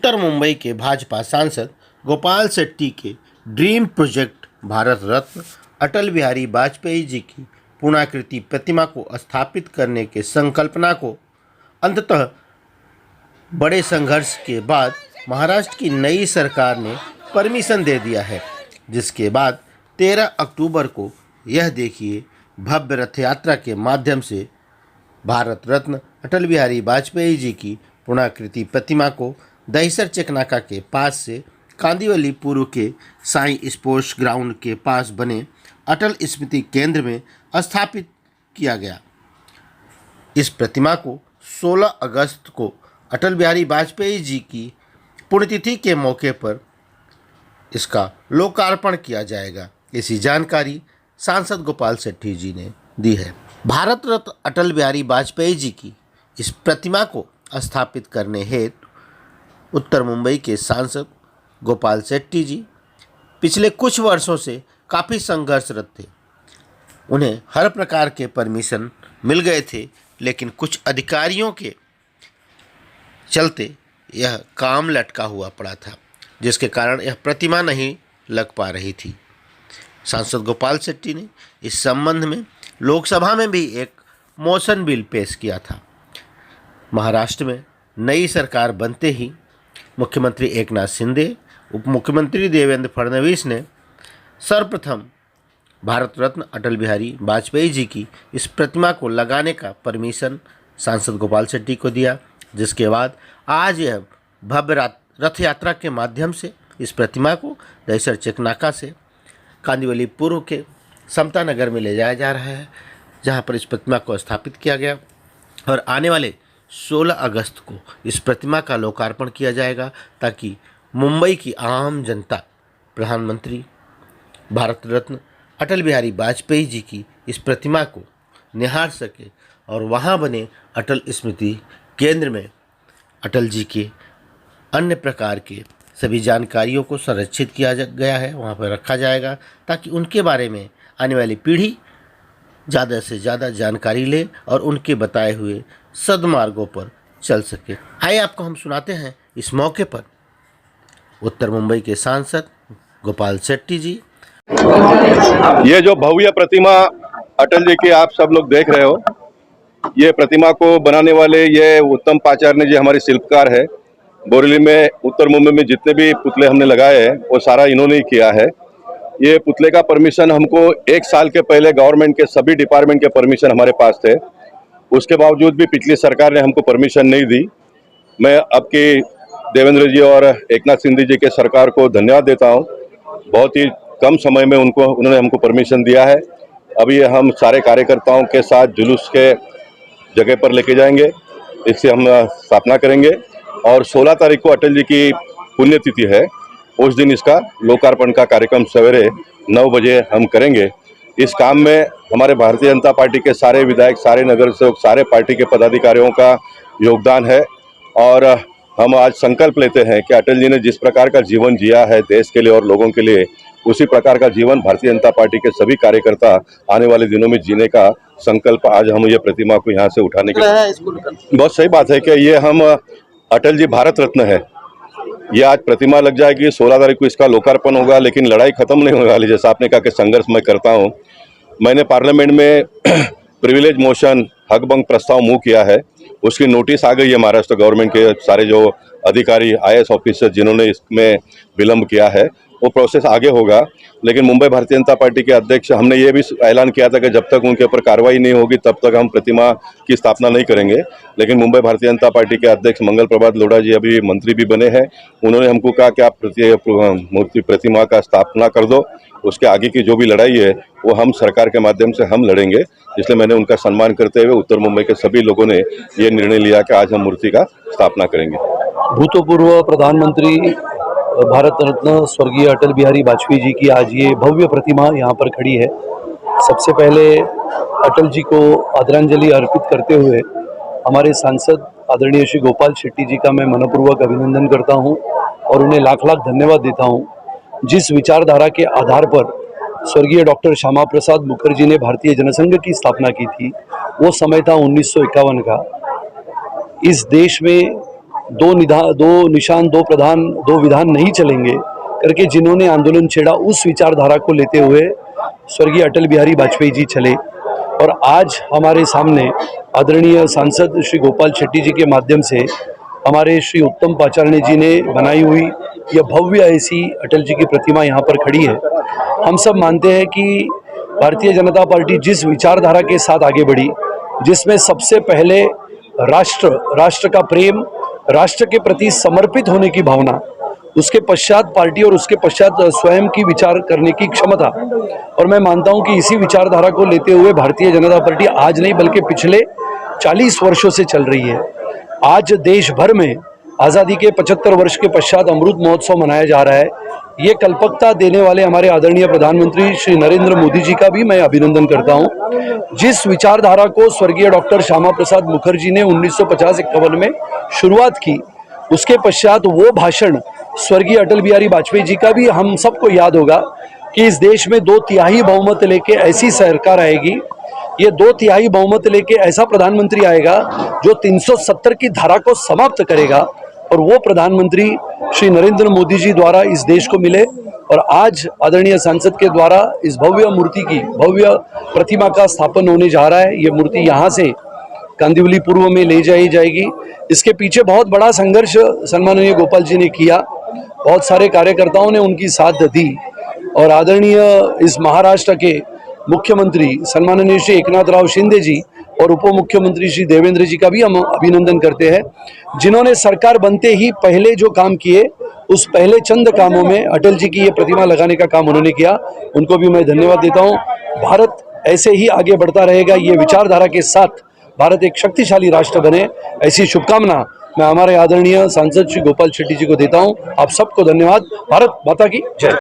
उत्तर मुंबई के भाजपा सांसद गोपाल शेट्टी के ड्रीम प्रोजेक्ट भारत रत्न अटल बिहारी वाजपेयी जी की पूर्णाकृति प्रतिमा को स्थापित करने के संकल्पना को अंततः बड़े संघर्ष के बाद महाराष्ट्र की नई सरकार ने परमिशन दे दिया है, जिसके बाद 13 अक्टूबर को यह देखिए भव्य रथ यात्रा के माध्यम से भारत रत्न अटल बिहारी वाजपेयी जी की पूर्णाकृति प्रतिमा को दहिसर चेकनाका के पास से कांदिवली पूर्व के साई स्पोर्ट्स ग्राउंड के पास बने अटल स्मृति केंद्र में स्थापित किया गया। इस प्रतिमा को 16 अगस्त को अटल बिहारी वाजपेयी जी की पुण्यतिथि के मौके पर इसका लोकार्पण किया जाएगा। इसी जानकारी सांसद गोपाल शेट्टी जी ने दी है। भारत रत्न अटल बिहारी वाजपेयी जी की इस प्रतिमा को स्थापित करने हेतु उत्तर मुंबई के सांसद गोपाल शेट्टी जी पिछले कुछ वर्षों से काफ़ी संघर्षरत थे। उन्हें हर प्रकार के परमिशन मिल गए थे, लेकिन कुछ अधिकारियों के चलते यह काम लटका हुआ पड़ा था, जिसके कारण यह प्रतिमा नहीं लग पा रही थी। सांसद गोपाल शेट्टी ने इस संबंध में लोकसभा में भी एक मोशन बिल पेश किया था। महाराष्ट्र में नई सरकार बनते ही मुख्यमंत्री एकनाथ शिंदे, उप मुख्यमंत्री देवेंद्र फडणवीस ने सर्वप्रथम भारत रत्न अटल बिहारी वाजपेयी जी की इस प्रतिमा को लगाने का परमिशन सांसद गोपाल शेट्टी को दिया, जिसके बाद आज यह भव्य रथ यात्रा के माध्यम से इस प्रतिमा को दहिसर चेकनाका से कांदिवली पूर्व के समता नगर में ले जाया जा रहा है, जहां पर इस प्रतिमा को स्थापित किया गया और आने वाले 16 अगस्त को इस प्रतिमा का लोकार्पण किया जाएगा, ताकि मुंबई की आम जनता प्रधानमंत्री भारत रत्न अटल बिहारी वाजपेयी जी की इस प्रतिमा को निहार सके और वहां बने अटल स्मृति केंद्र में अटल जी के अन्य प्रकार के सभी जानकारियों को संरक्षित किया गया है, वहां पर रखा जाएगा, ताकि उनके बारे में आने वाली पीढ़ी ज़्यादा से ज़्यादा जानकारी ले और उनके बताए हुए सदमार्गों पर चल सके। आइए आपको हम सुनाते हैं इस मौके पर उत्तर मुंबई के सांसद गोपाल शेट्टी जी। ये जो भव्य प्रतिमा अटल जी की आप सब लोग देख रहे हो, ये प्रतिमा को बनाने वाले ये उत्तम पाचार्य जी हमारे शिल्पकार है। बोरेली में उत्तर मुंबई में जितने भी पुतले हमने लगाए हैं वो सारा इन्होंने ही किया है। ये पुतले का परमिशन हमको 1 साल के पहले गवर्नमेंट के सभी डिपार्टमेंट के परमिशन हमारे पास थे, उसके बावजूद भी पिछली सरकार ने हमको परमिशन नहीं दी। मैं अब की देवेंद्र जी और एकनाथ शिंदे जी के सरकार को धन्यवाद देता हूं। बहुत ही कम समय में उन्होंने हमको परमिशन दिया है। अभी हम सारे कार्यकर्ताओं के साथ जुलूस के जगह पर लेके जाएंगे, इससे हम स्थापना करेंगे और 16 तारीख को अटल जी की पुण्यतिथि है, उस दिन इसका लोकार्पण का कार्यक्रम सवेरे 9 बजे हम करेंगे। इस काम में हमारे भारतीय जनता पार्टी के सारे विधायक, सारे नगर सेवक, सारे पार्टी के पदाधिकारियों का योगदान है और हम आज संकल्प लेते हैं कि अटल जी ने जिस प्रकार का जीवन जिया है देश के लिए और लोगों के लिए, उसी प्रकार का जीवन भारतीय जनता पार्टी के सभी कार्यकर्ता आने वाले दिनों में जीने का संकल्प आज हम ये प्रतिमा को यहाँ से उठाने के। बहुत सही बात है कि ये हम अटल जी भारत रत्न है, ये आज प्रतिमा लग जाएगी, 16 तारीख को इसका लोकार्पण होगा, लेकिन लड़ाई खत्म नहीं होने वाली। जैसा आपने कहा कि संघर्ष मैं करता हूँ, मैंने पार्लियामेंट में प्रिविलेज मोशन हक भंग प्रस्ताव मूव किया है, उसकी नोटिस आ गई है महाराष्ट्र गवर्नमेंट के सारे जो अधिकारी IAS ऑफिसर जिन्होंने इसमें विलंब किया है, वो प्रोसेस आगे होगा। लेकिन मुंबई भारतीय जनता पार्टी के अध्यक्ष हमने ये भी ऐलान किया था कि जब तक उनके ऊपर कार्रवाई नहीं होगी तब तक हम प्रतिमा की स्थापना नहीं करेंगे। लेकिन मुंबई भारतीय जनता पार्टी के अध्यक्ष मंगल प्रभात लोढ़ा जी अभी मंत्री भी बने हैं, उन्होंने हमको कहा कि आप मूर्ति प्रतिमा का स्थापना कर दो, उसके आगे की जो भी लड़ाई है वो हम सरकार के माध्यम से हम लड़ेंगे। इसलिए मैंने उनका सम्मान करते हुए उत्तर मुंबई के सभी लोगों ने ये निर्णय लिया कि आज हम मूर्ति का स्थापना करेंगे। भूतपूर्व प्रधानमंत्री भारत रत्न स्वर्गीय अटल बिहारी वाजपेयी जी की आज ये भव्य प्रतिमा यहाँ पर खड़ी है। सबसे पहले अटल जी को आदरांजलि अर्पित करते हुए हमारे सांसद आदरणीय श्री गोपाल शेट्टी जी का मैं मनपूर्वक अभिनंदन करता हूँ और उन्हें लाख लाख धन्यवाद देता हूँ। जिस विचारधारा के आधार पर स्वर्गीय डॉक्टर श्यामा प्रसाद मुखर्जी ने भारतीय जनसंघ की स्थापना की थी, वो समय था 1951 का। इस देश में दो निशान, दो प्रधान, दो विधान नहीं चलेंगे करके जिन्होंने आंदोलन छेड़ा, उस विचारधारा को लेते हुए स्वर्गीय अटल बिहारी वाजपेयी जी चले। और आज हमारे सामने आदरणीय सांसद श्री गोपाल शेट्टी जी के माध्यम से हमारे श्री उत्तम पाचारणे जी ने बनाई हुई यह भव्य ऐसी अटल जी की प्रतिमा यहाँ पर खड़ी है। हम सब मानते हैं कि भारतीय जनता पार्टी जिस विचारधारा के साथ आगे बढ़ी, जिसमें सबसे पहले राष्ट्र का प्रेम, राष्ट्र के प्रति समर्पित होने की भावना, उसके पश्चात पार्टी और उसके पश्चात स्वयं की विचार करने की क्षमता, और मैं मानता हूं कि इसी विचारधारा को लेते हुए भारतीय जनता पार्टी आज नहीं बल्कि पिछले 40 वर्षों से चल रही है। आज देश भर में आज़ादी के 75 वर्ष के पश्चात अमृत महोत्सव मनाया जा रहा है। ये कल्पकता देने वाले हमारे आदरणीय प्रधानमंत्री श्री नरेंद्र मोदी जी का भी मैं अभिनंदन करता हूं। जिस विचारधारा को स्वर्गीय डॉक्टर श्यामा प्रसाद मुखर्जी ने 1950-51 में शुरुआत की, उसके पश्चात वो भाषण स्वर्गीय अटल बिहारी वाजपेयी जी का भी हम सबको याद होगा कि इस देश में 2/3 बहुमत लेके ऐसी सरकार आएगी, ये 2/3 बहुमत लेके ऐसा प्रधानमंत्री आएगा जो 370 की धारा को समाप्त करेगा, और वो प्रधानमंत्री श्री नरेंद्र मोदी जी द्वारा इस देश को मिले। और आज आदरणीय सांसद के द्वारा इस भव्य मूर्ति की, भव्य प्रतिमा का स्थापन होने जा रहा है। ये मूर्ति यहाँ से कांदिवली पूर्व में ले जाई जाएगी। इसके पीछे बहुत बड़ा संघर्ष सम्माननीय गोपाल जी ने किया, बहुत सारे कार्यकर्ताओं ने उनकी साथ दी, और आदरणीय इस महाराष्ट्र के मुख्यमंत्री सम्माननीय श्री एकनाथराव शिंदे जी और उप मुख्यमंत्री श्री देवेंद्र जी का भी हम अभिनंदन करते हैं, जिन्होंने सरकार बनते ही पहले जो काम किए, उस पहले चंद कामों में अटल जी की ये प्रतिमा लगाने का काम उन्होंने किया। उनको भी मैं धन्यवाद देता हूँ। भारत ऐसे ही आगे बढ़ता रहेगा, ये विचारधारा के साथ भारत एक शक्तिशाली राष्ट्र बने, ऐसी शुभकामना मैं हमारे आदरणीय सांसद श्री गोपाल शेट्टी जी को देता हूँ। आप सबको धन्यवाद। भारत माता की जय।